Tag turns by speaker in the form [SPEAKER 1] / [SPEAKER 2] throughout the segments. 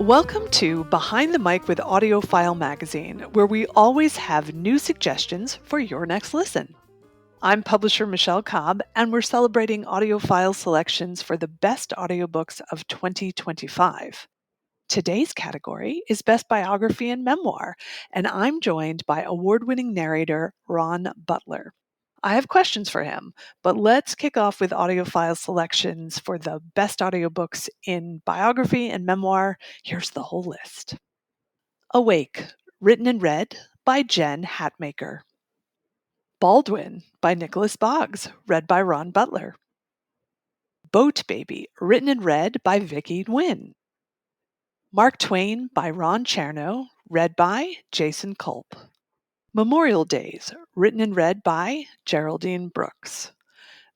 [SPEAKER 1] Welcome to Behind the Mic with AudioFile magazine, where we always have new suggestions for your next listen. I'm publisher Michele Cobb, and we're celebrating AudioFile selections for the best audiobooks of 2025. Today's category is Best Biography and Memoir, and I'm joined by award-winning narrator Ron Butler. I have questions for him, but let's kick off with AudioFile selections for the best audiobooks in biography and memoir. Here's the whole list. Awake, written and read by Jen Hatmaker. Baldwin by Nicholas Boggs, read by Ron Butler. Boat Baby, written and read by Vicky Nguyen. Mark Twain by Ron Chernow, read by Jason Culp. Memorial Days, written and read by Geraldine Brooks.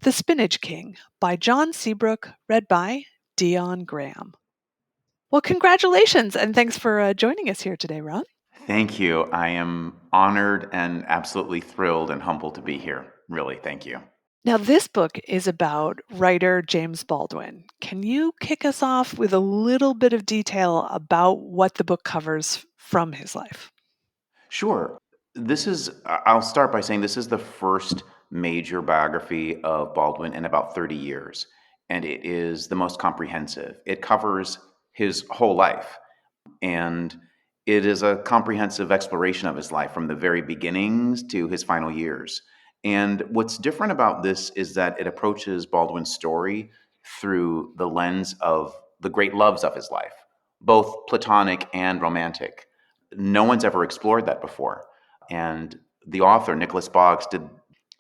[SPEAKER 1] The Spinach King by John Seabrook, read by Dion Graham. Well, congratulations, and thanks for joining us here today, Ron.
[SPEAKER 2] Thank you. I am honored and absolutely thrilled and humbled to be here. Really, thank you.
[SPEAKER 1] Now, this book is about writer James Baldwin. Can you kick us off with a little bit of detail about what the book covers from his life?
[SPEAKER 2] Sure. I'll start by saying this is the first major biography of Baldwin in about 30 years, and it is the most comprehensive. It covers his whole life, and it is a comprehensive exploration of his life from the very beginnings to his final years. And what's different about this is that it approaches Baldwin's story through the lens of the great loves of his life, both platonic and romantic. No one's ever explored that before. And the author, Nicholas Boggs, did,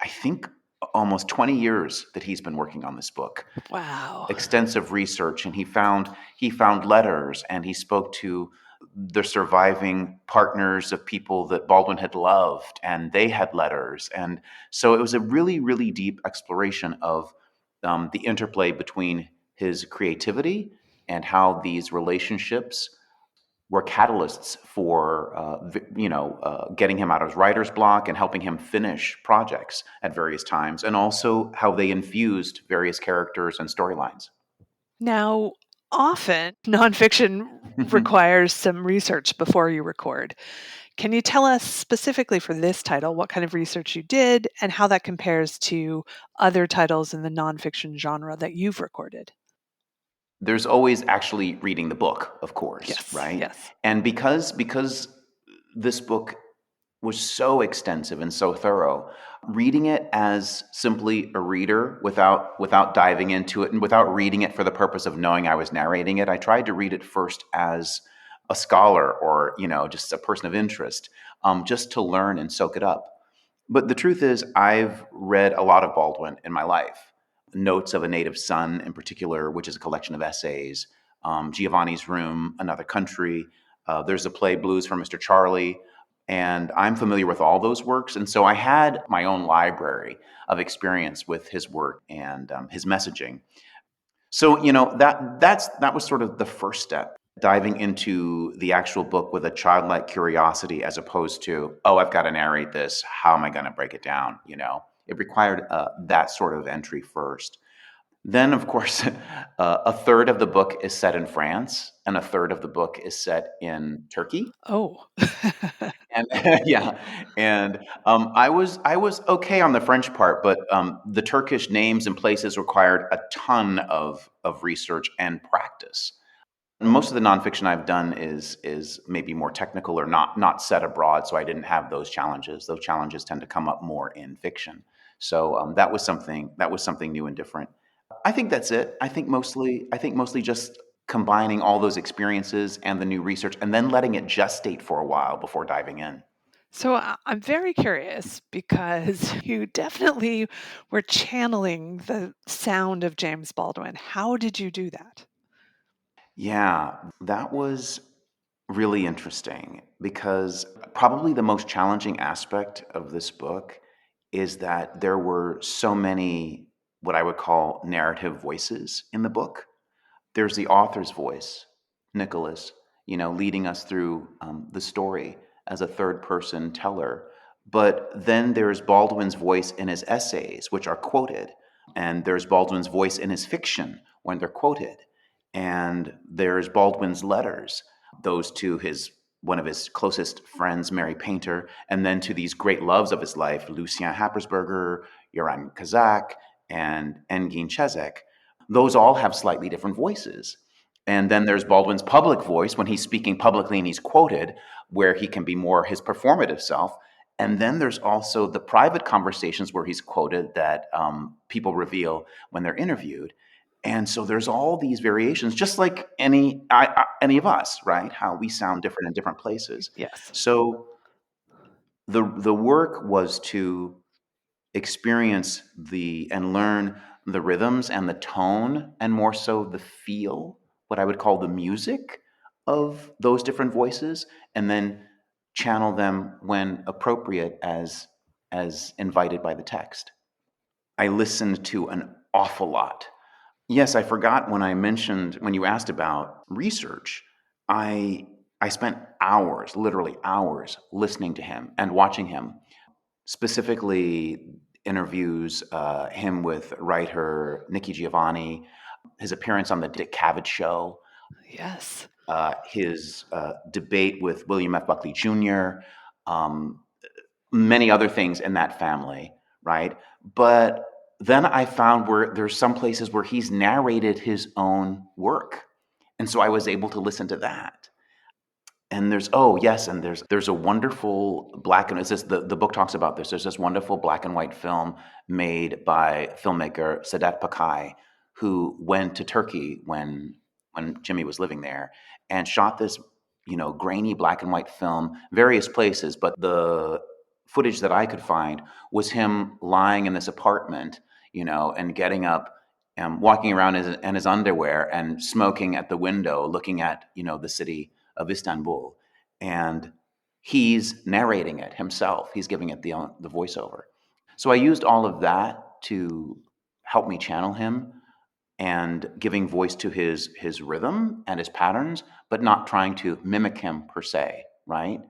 [SPEAKER 2] I think, almost 20 years that he's been working on this book.
[SPEAKER 1] Wow.
[SPEAKER 2] Extensive research, and he found letters, and he spoke to the surviving partners of people that Baldwin had loved, and they had letters. And so it was a really, really deep exploration of the interplay between his creativity and how these relationships were catalysts for getting him out of his writer's block and helping him finish projects at various times, and also how they infused various characters and storylines.
[SPEAKER 1] Now, often nonfiction requires some research before you record. Can you tell us specifically for this title what kind of research you did and how that compares to other titles in the nonfiction genre that you've recorded?
[SPEAKER 2] There's always actually reading the book, of course,
[SPEAKER 1] Yes,
[SPEAKER 2] right?
[SPEAKER 1] yes.
[SPEAKER 2] And because this book was so extensive and so thorough, reading it as simply a reader without diving into it and without reading it for the purpose of knowing I was narrating it, I tried to read it first as a scholar or just a person of interest, just to learn and soak it up. But the truth is, I've read a lot of Baldwin in my life. Notes of a Native Son, in particular, which is a collection of essays. Giovanni's Room, Another Country. There's a play, Blues for Mr. Charlie. And I'm familiar with all those works. And so I had my own library of experience with his work and his messaging. So, that was sort of the first step, diving into the actual book with a childlike curiosity as opposed to, oh, I've got to narrate this. How am I going to break it down? It required that sort of entry first. Then, of course, a third of the book is set in France, and a third of the book is set in Turkey.
[SPEAKER 1] Oh.
[SPEAKER 2] And yeah, and I was okay on the French part, but the Turkish names and places required a ton of research and practice. Most of the nonfiction I've done is maybe more technical or not set abroad, so I didn't have those challenges. Those challenges tend to come up more in fiction. So that was something new and different. I think that's it. I think mostly just combining all those experiences and the new research, and then letting it gestate for a while before diving in.
[SPEAKER 1] So I'm very curious because you definitely were channeling the sound of James Baldwin. How did you do that?
[SPEAKER 2] Yeah, that was really interesting because probably the most challenging aspect of this book is that there were so many what I would call narrative voices in the book. There's the author's voice, Nicholas, leading us through the story as a third person teller. But then there's Baldwin's voice in his essays, which are quoted. And there's Baldwin's voice in his fiction when they're quoted. And there's Baldwin's letters. those to one of his closest friends, Mary Painter, and then to these great loves of his life, Lucien Happersberger, Joran Kazak, and Engin Chezek. Those all have slightly different voices. And then there's Baldwin's public voice when he's speaking publicly and he's quoted, where he can be more his performative self. And then there's also the private conversations where he's quoted that people reveal when they're interviewed. And so there's all these variations, just like any of us, right? How we sound different in different places.
[SPEAKER 1] Yes.
[SPEAKER 2] So the work was to experience and learn the rhythms and the tone, and more so the feel, what I would call the music of those different voices, and then channel them when appropriate as invited by the text. I listened to an awful lot. Yes, I forgot when you asked about research, I spent hours, literally hours, listening to him and watching him, specifically interviews, him with writer Nikki Giovanni, his appearance on the Dick Cavett show,
[SPEAKER 1] Yes.
[SPEAKER 2] his debate with William F. Buckley Jr., many other things in that family, right? But then I found where there's some places where he's narrated his own work. And so I was able to listen to that. And there's a wonderful black and it's just the book talks about this. There's this wonderful black and white film made by filmmaker Sadat Pakai, who went to Turkey when Jimmy was living there and shot this, grainy black and white film, various places. But the footage that I could find was him lying in this apartment, and getting up and walking around in his underwear and smoking at the window, looking at, the city of Istanbul, and he's narrating it himself. He's giving it the voiceover. So I used all of that to help me channel him and giving voice to his rhythm and his patterns, but not trying to mimic him per se, right?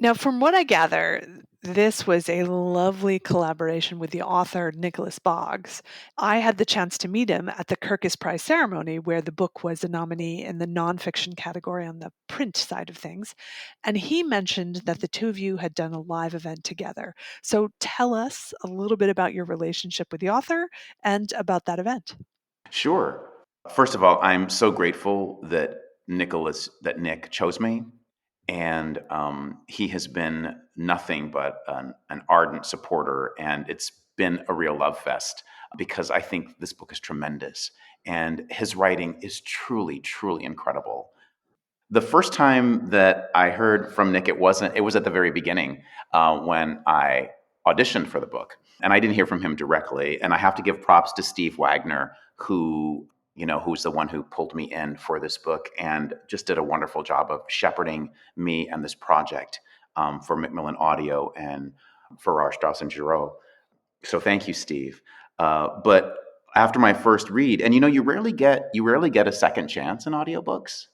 [SPEAKER 1] Now, from what I gather, this was a lovely collaboration with the author Nicholas Boggs. I had the chance to meet him at the Kirkus Prize ceremony, where the book was a nominee in the nonfiction category on the print side of things. And he mentioned that the two of you had done a live event together. So tell us a little bit about your relationship with the author and about that event.
[SPEAKER 2] Sure. First of all, I'm so grateful that Nick chose me, and he has been nothing but an ardent supporter, and it's been a real love fest because I think this book is tremendous, and his writing is truly, truly incredible. The first time that I heard from Nick, it was at the very beginning, when I auditioned for the book, and I didn't hear from him directly. And I have to give props to Steve Wagner, who's the one who pulled me in for this book and just did a wonderful job of shepherding me and this project, for Macmillan Audio and Farrar, Straus and Giroux. So thank you, Steve. But after my first read, and you rarely get a second chance in audiobooks,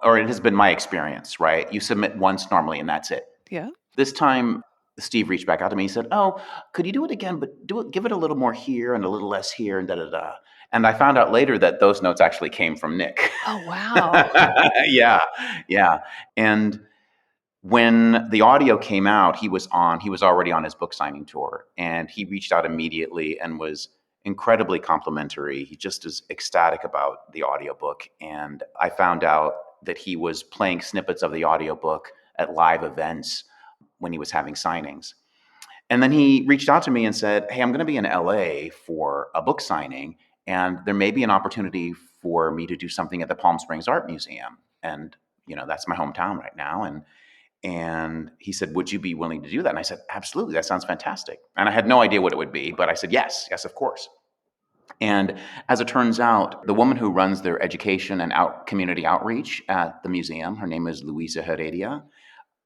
[SPEAKER 2] or it has been my experience, right? You submit once normally, and that's it.
[SPEAKER 1] Yeah.
[SPEAKER 2] This time, Steve reached back out to me. He said, "Oh, could you do it again? But give it a little more here and a little less here, and da da da." And I found out later that those notes actually came from Nick.
[SPEAKER 1] Oh, wow.
[SPEAKER 2] Yeah, yeah. And when the audio came out, he was already on his book signing tour, and he reached out immediately and was incredibly complimentary. He just is ecstatic about the audiobook. And I found out that he was playing snippets of the audiobook at live events when he was having signings. And then he reached out to me and said, "Hey, I'm going to be in LA for a book signing, and there may be an opportunity for me to do something at the Palm Springs Art Museum." And that's my hometown right now. And he said, "Would you be willing to do that?" And I said, "Absolutely. That sounds fantastic." And I had no idea what it would be, but I said, "Yes, yes, of course." And as it turns out, the woman who runs their education and community outreach at the museum, her name is Luisa Heredia.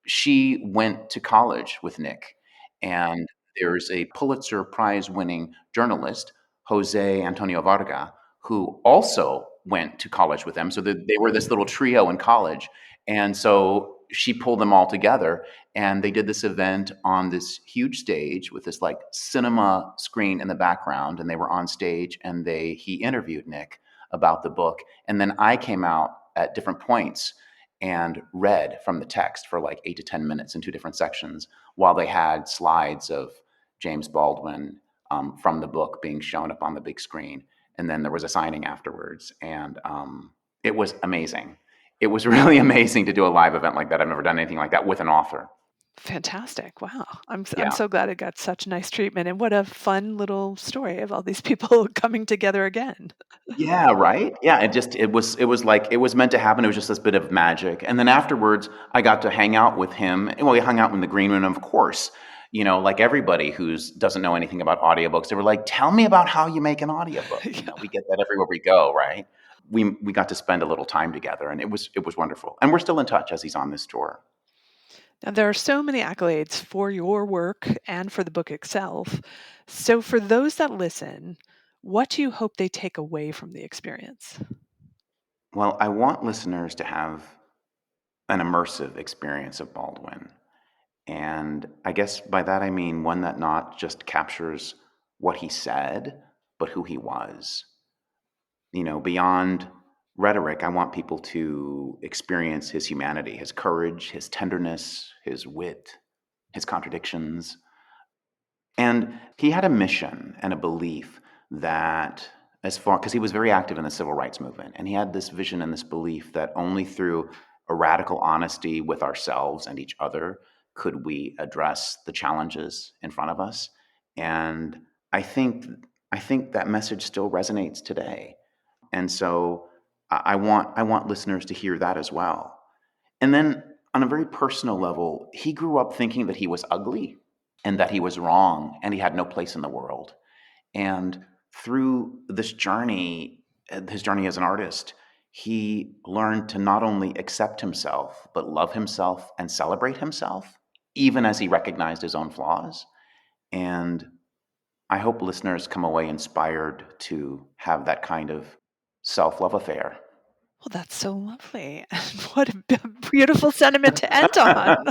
[SPEAKER 2] She went to college with Nick. And there's a Pulitzer Prize winning journalist, Jose Antonio Varga, who also went to college with them. So they were this little trio in college. And so she pulled them all together, and they did this event on this huge stage with this like cinema screen in the background. And they were on stage, and he interviewed Nick about the book. And then I came out at different points and read from the text for like 8 to 10 minutes in two different sections while they had slides of James Baldwin from the book being shown up on the big screen. And then there was a signing afterwards. And it was amazing. It was really amazing to do a live event like that. I've never done anything like that with an author.
[SPEAKER 1] Fantastic. Wow. I'm
[SPEAKER 2] Yeah.
[SPEAKER 1] so glad it got such nice treatment. And what a fun little story of all these people coming together again.
[SPEAKER 2] Yeah, right? Yeah, it was like it was meant to happen. It was just this bit of magic. And then afterwards, I got to hang out with him. And well, we hung out in the green room, of course. Like everybody who's doesn't know anything about audiobooks, they were like, "Tell me about how you make an audiobook."
[SPEAKER 1] Yeah.
[SPEAKER 2] We get that everywhere we go, right? We got to spend a little time together, and it was wonderful. And we're still in touch as he's on this tour.
[SPEAKER 1] Now, there are so many accolades for your work and for the book itself. So, for those that listen, what do you hope they take away from the experience?
[SPEAKER 2] Well, I want listeners to have an immersive experience of Baldwin. And I guess by that I mean one that not just captures what he said, but who he was. Beyond rhetoric, I want people to experience his humanity, his courage, his tenderness, his wit, his contradictions. And he had a mission and a belief that, because he was very active in the civil rights movement, and he had this vision and this belief that only through a radical honesty with ourselves and each other could we address the challenges in front of us. And I think I think that message still resonates today. And so I want listeners to hear that as well. And then on a very personal level, he grew up thinking that he was ugly and that he was wrong and he had no place in the world. And through this journey, his journey as an artist, he learned to not only accept himself, but love himself and celebrate himself, even as he recognized his own flaws. And I hope listeners come away inspired to have that kind of self love affair.
[SPEAKER 1] Well, that's so lovely. And what a beautiful sentiment to end on.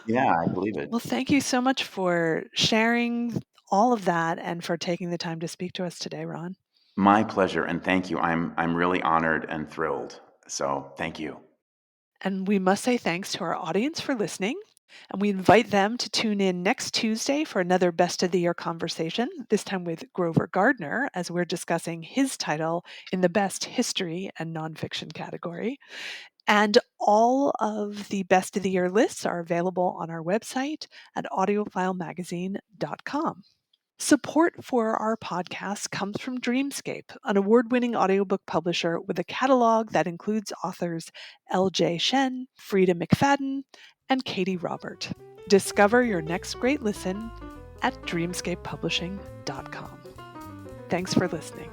[SPEAKER 2] Yeah, I believe it.
[SPEAKER 1] Well, thank you so much for sharing all of that and for taking the time to speak to us today, Ron.
[SPEAKER 2] My pleasure, and thank you. I'm really honored and thrilled. So thank you.
[SPEAKER 1] And we must say thanks to our audience for listening. And we invite them to tune in next Tuesday for another Best of the Year conversation, this time with Grover Gardner, as we're discussing his title in the Best History and Nonfiction category. And all of the Best of the Year lists are available on our website at audiofilemagazine.com. Support for our podcast comes from Dreamscape, an award winning audiobook publisher with a catalog that includes authors L.J. Shen, Frida McFadden, and Katie Robert. Discover your next great listen at dreamscapepublishing.com. Thanks for listening.